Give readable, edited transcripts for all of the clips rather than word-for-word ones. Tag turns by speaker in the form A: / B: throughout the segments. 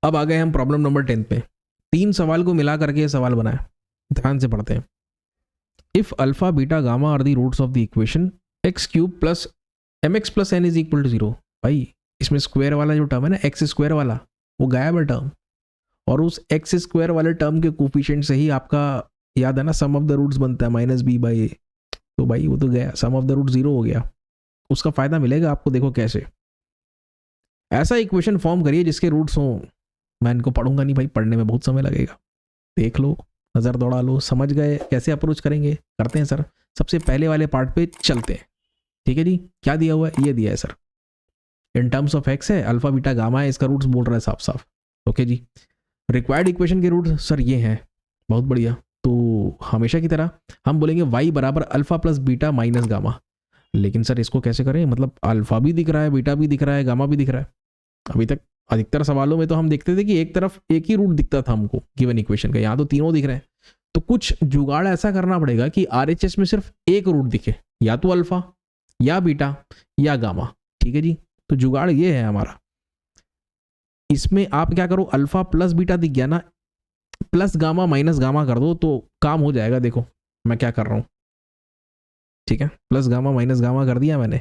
A: अब आ गए हम प्रॉब्लम नंबर 10 पे। 3 सवाल को मिला करके ये सवाल बनाए, ध्यान से पढ़ते हैं। If alpha beta gamma are the roots of the equation x cube plus m x plus n is equal to 0। भाई इसमें स्क्वायर वाला जो टर्म है ना, एक्स स्क्वायर वाला, वो गायब है टर्म, और उस एक्स स्क्वायर वाले टर्म के कोफिशिएंट से ही आपका याद है ना सम ऑफ द रूट्स बनता है माइनस बी बाई ए। तो भाई वो तो गया, सम ऑफ द रूट 0 हो गया। उसका फायदा मिलेगा आपको, देखो कैसे। ऐसा इक्वेशन फॉर्म करिए जिसके रूट्स हों, मैं इनको पढ़ूंगा नहीं भाई, पढ़ने में बहुत समय लगेगा, देख लो, नज़र दौड़ा लो, समझ गए कैसे अप्रोच करेंगे। करते हैं सर, सबसे पहले वाले पार्ट पे चलते हैं। ठीक है जी, क्या दिया हुआ है, ये दिया है sir, in terms of x है, अल्फा बीटा गामा है, इसका रूट्स बोल रहा है साफ साफ। ओके जी, रिक्वायर्ड इक्वेशन के रूट्स सर ये हैं, बहुत बढ़िया। तो हमेशा की तरह हम बोलेंगे y बराबर alpha plus beta minus gamma. लेकिन सर इसको कैसे करें, मतलब अल्फा भी दिख रहा है, बीटा भी दिख रहा है, गामा भी दिख रहा है। अभी तक अधिकतर सवालों में तो हम देखते थे कि एक तरफ एक ही रूट दिखता था हमको गिवन इक्वेशन का, यहाँ तो तीनों दिख रहे हैं। तो कुछ जुगाड़ ऐसा करना पड़ेगा कि आरएचएस में सिर्फ एक रूट दिखे, या तो अल्फा या बीटा या गामा। ठीक है जी, तो जुगाड़ ये है हमारा। इसमें आप क्या करो, अल्फा प्लस बीटा दिख गया ना, प्लस गामा माइनस गामा कर दो तो काम हो जाएगा। देखो मैं क्या कर रहा हूँ, ठीक है, प्लस गामा माइनस गामा कर दिया मैंने,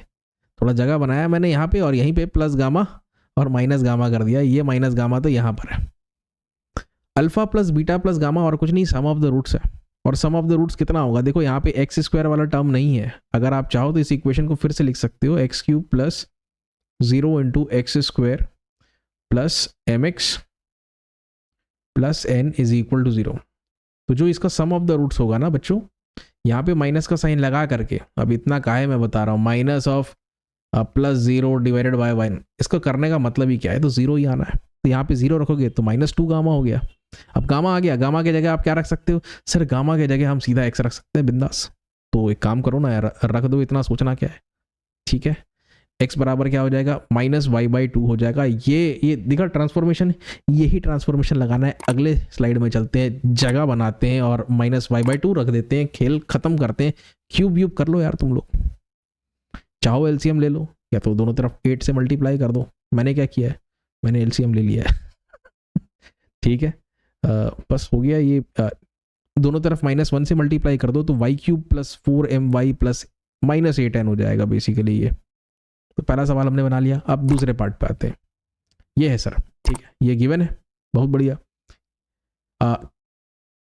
A: थोड़ा जगह बनाया मैंने यहाँ पे, और यहीं पे प्लस गामा और माइनस गामा कर दिया। ये माइनस गामा तो यहाँ पर है। Alpha plus beta plus gamma और कुछ नहीं, सम ऑफ द रूट्स है। और सम ऑफ द रूट्स कितना होगा, देखो यहाँ पे एक्स स्क्वायर वाला टर्म नहीं है। अगर आप चाहो तो इस इक्वेशन को फिर से लिख सकते हो, x cube plus 0 into x square plus m x plus n is equal to 0। तो जो इसका सम ऑफ द रूट्स होगा ना बच्चों, यहाँ पे माइनस का साइन लगा करके, अब इतना काहे मैं बता रहा हूँ, minus of plus 0 divided by 1, इसको करने का मतलब ही क्या है, तो 0 ही आना है। तो यहाँ पे 0 रखोगे तो -2 गामा हो गया। अब गामा आ गया, गामा की जगह आप क्या रख सकते हो, सर गामा की जगह हम सीधा एक्स रख सकते हैं बिंदास। तो एक काम करो ना यार, रख दो, इतना सोचना क्या है। ठीक है, x बराबर क्या हो जाएगा, -y/2 हो जाएगा। ये दिखा ट्रांसफॉर्मेशन, यही ट्रांसफॉर्मेशन लगाना है। अगले स्लाइड में चलते हैं, जगह बनाते हैं और -y/2 रख देते हैं, खेल खत्म करते हैं। क्यूब व्यूब कर लो यार तुम लोग, चाहो एलसीएम ले लो, या तो दोनों तरफ 8 से मल्टीप्लाई कर दो। मैंने क्या किया है, मैंने एलसीएम ले लिया है। ठीक है, बस हो गया ये। दोनों तरफ -1 से मल्टीप्लाई कर दो तो y³ plus 4my plus -8n हो जाएगा बेसिकली ये। तो पहला सवाल हमने बना लिया। अब दूसरे पार्ट पे आते हैं। ये है सर, ठीक है, ये गिवन है, बहुत बढ़िया।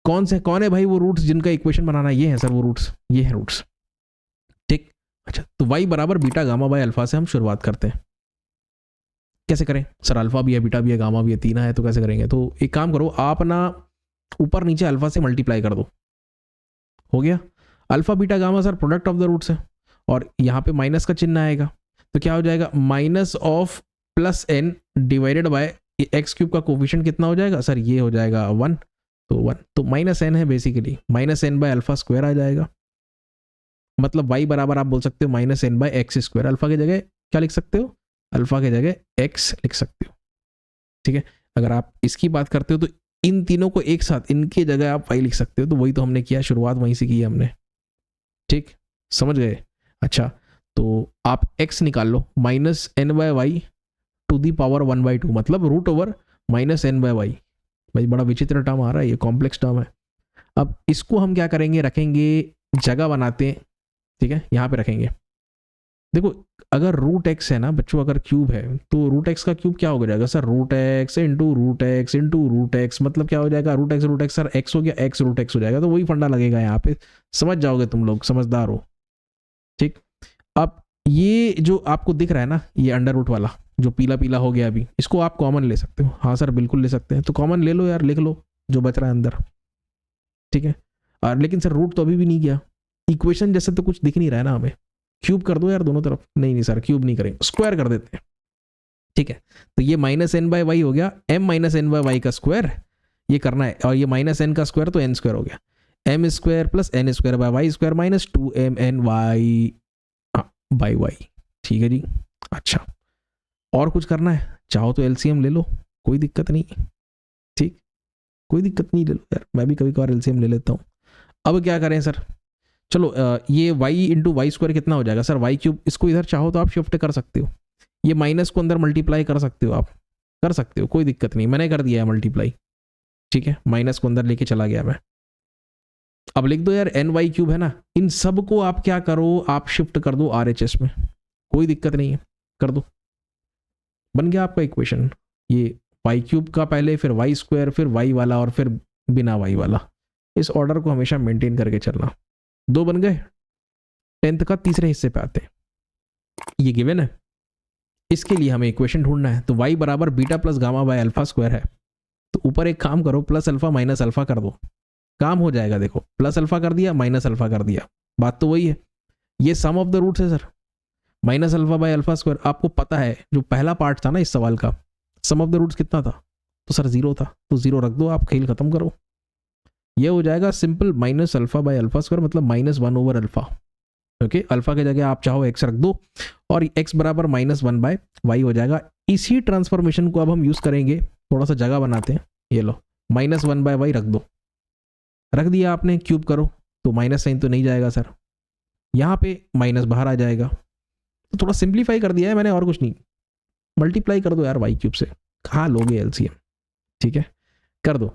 A: कौन है भाई वो रूट्स जिनका इक्वेशन बनाना है, ये है सर वो रूट्स, ये है रूट्स। ठीक, अच्छा, तो y बराबर बीटा गामा बाय अल्फा से हम शुरुआत करते हैं। कैसे करें सर, अल्फा भी है, बीटा भी है, गामा भी है, तीन है, तो कैसे करेंगे। तो एक काम करो, आप ना ऊपर नीचे अल्फा से मल्टीप्लाई कर दो, हो गया। Alpha beta gamma sir product of the roots है, और यहाँ पे माइनस का चिन्ह आएगा, तो क्या हो जाएगा, minus of plus n divided by x cube का कोफिशिएंट कितना हो जाएगा सर, ये हो जाएगा 1, तो 1 तो -n है basically, -n by alpha square आ जाएगा। मतलब y बराबर आप बोल सकते हो -n by x square. Alpha की जगह क्या लिख सकते हो, अल्फा की जगह x लिख सकते हो। ठीक है, अगर आप इसकी बात करते हो तो इन तीनों को एक साथ, इनकी जगह आप y लिख सकते हो। तो वही तो हमने किया, शुरुआत वहीं से की है हमने। ठीक, समझ गए। अच्छा, तो आप x निकाल लो, -n/y टू दी पावर 1/2, मतलब √n/y। भाई बड़ा विचित्र टर्म आ रहा है, ये कॉम्प्लेक्स टर्म है। अब इसको हम क्या करेंगे, रखेंगे, जगह बनाते हैं। ठीक है, यहाँ पे रखेंगे। देखो अगर √x है ना बच्चों, अगर क्यूब है तो √x का क्यूब क्या हो जाएगा sir, √x into √x into √x, मतलब क्या हो जाएगा, √x सर x हो गया, x √x हो जाएगा। तो वही फंडा लगेगा यहाँ पे, समझ जाओगे तुम लोग, समझदार हो। ठीक, अब ये जो आपको दिख रहा है ना, ये अंडर रूट वाला जो पीला पीला हो गया अभी, इसको आप कॉमन ले सकते हो। हाँ सर बिल्कुल ले सकते हैं, तो कॉमन ले लो यार, लिख लो जो बच रहा है अंदर। ठीक है, और लेकिन सर रूट तो अभी भी नहीं गया, इक्वेशन जैसे तो कुछ दिख नहीं रहा है ना हमें। क्यूब कर दो यार दोनों तरफ, नहीं सर क्यूब नहीं करेंगे, स्क्वायर कर देते हैं। ठीक है, तो ये -n/y हो गया, m-n/y का स्क्वायर ये करना है, और ये -n का स्क्वायर तो n² हो गया, m² plus n² by y² minus 2mny by y। ठीक है जी, अच्छा और कुछ करना है, चाहो तो एलसीएम ले लो, कोई दिक्कत नहीं। ठीक, कोई दिक्कत नहीं, ले लो यार, मैं भी कभी कभार एलसीएम ले लेता हूँ। अब क्या करें सर, चलो ये y इंटू y² कितना हो जाएगा सर, y³। इसको इधर चाहो तो आप शिफ्ट कर सकते हो, ये माइनस को अंदर मल्टीप्लाई कर सकते हो आप, कर सकते हो, कोई दिक्कत नहीं, मैंने कर दिया है मल्टीप्लाई, ठीक है, माइनस को अंदर लेके चला गया मैं। अब लिख दो यार एन वाई क्यूब है ना, इन सब को आप क्या करो, आप शिफ्ट कर दो RHS में, कोई दिक्कत नहीं है, कर दो, बन गया आपका इक्वेशन। ये वाई क्यूब का पहले, फिर वाई स्क्वायर, फिर वाई वाला, और फिर बिना वाई वाला। इस ऑर्डर को हमेशा मेंटेन करके चलना। 2 बन गए। 10th का तीसरे हिस्से पे आते हैं, ये गिवन है, इसके लिए हमें इक्वेशन ढूंढना है। तो y बराबर beta plus gamma bye alpha square है, तो ऊपर एक काम करो, प्लस अल्फा माइनस अल्फा कर दो, काम हो जाएगा। देखो प्लस अल्फा कर दिया, माइनस अल्फा कर दिया, बात तो वही है। ये सम ऑफ द रूट्स है sir, minus alpha by alpha square. आपको पता है जो पहला पार्ट था ना इस सवाल का, सम ऑफ द रूट्स कितना था, तो सर 0 था, तो 0 रख दो, आप खेल खत्म करो। ये हो जाएगा simple, minus alpha by alpha square मतलब -1 ओवर अल्फा। ओके, अल्फा की जगह आप चाहो x रख दो, और x बराबर -1 बाय y हो जाएगा। इसी ट्रांसफॉर्मेशन को अब हम यूज करेंगे, थोड़ा सा जगह बनाते हैं, ये लो -1 बाय y रख दो, रख दिया आपने, क्यूब करो तो माइनस साइन तो नहीं जाएगा सर, यहाँ पे माइनस बाहर आ जाएगा, तो थोड़ा सिंप्लीफाई कर दिया है मैंने, और कुछ नहीं। मल्टीप्लाई कर दो यार वाई क्यूब से, कहाँ लोगे एलसीएम, ठीक है, कर दो।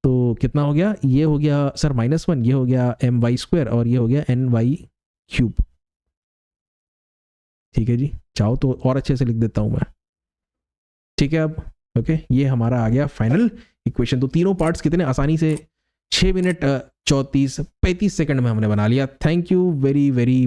A: तो कितना हो गया, ये हो गया सर -1, ये हो गया my स्क्वायर, और ये हो गया ny क्यूब। ठीक है जी, चाहो तो और अच्छे से लिख देता हूं मैं, ठीक है। अब ओके, ये हमारा आ गया फाइनल इक्वेशन। तो तीनों पार्ट्स कितने आसानी से 6 मिनट 34-35 सेकंड में हमने बना लिया। Thank you very very